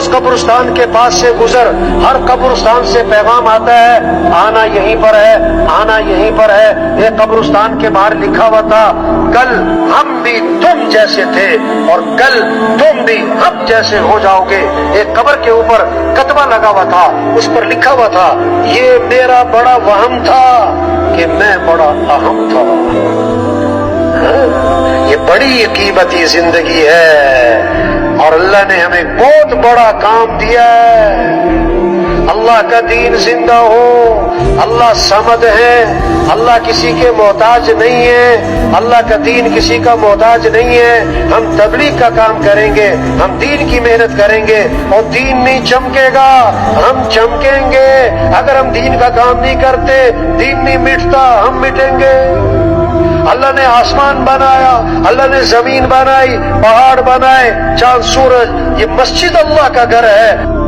रोज कब्रिस्तान के पास से गुजर, हर कब्रिस्तान से पैगाम आता है आना यहीं पर है, आना यहीं पर है। ये कब्रिस्तान के बाहर लिखा हुआ था कल हम भी तुम जैसे थे और कल तुम भी हम जैसे हो जाओगे। एक कब्र के ऊपर कतबा लगा हुआ था, उस पर लिखा हुआ था ये मेरा बड़ा वहम था कि मैं बड़ा अहम था। ये बड़ी कीमती जिंदगी है और अल्लाह ने हमें बहुत बड़ा काम दिया है। अल्लाह का दीन जिंदा हो, अल्लाह समद है, अल्लाह किसी के मोहताज नहीं है, अल्लाह का दीन किसी का मोहताज नहीं है। हम तबलीग का काम करेंगे, हम दीन की मेहनत करेंगे और दीन नहीं चमकेगा, हम चमकेंगे। अगर हम दीन का काम नहीं करते, दीन नहीं मिटता, हम मिटेंगे। अल्लाह ने आसमान बनाया, अल्लाह ने जमीन बनाई, पहाड़ बनाए, चांद सूरज, ये मस्जिद अल्लाह का घर है।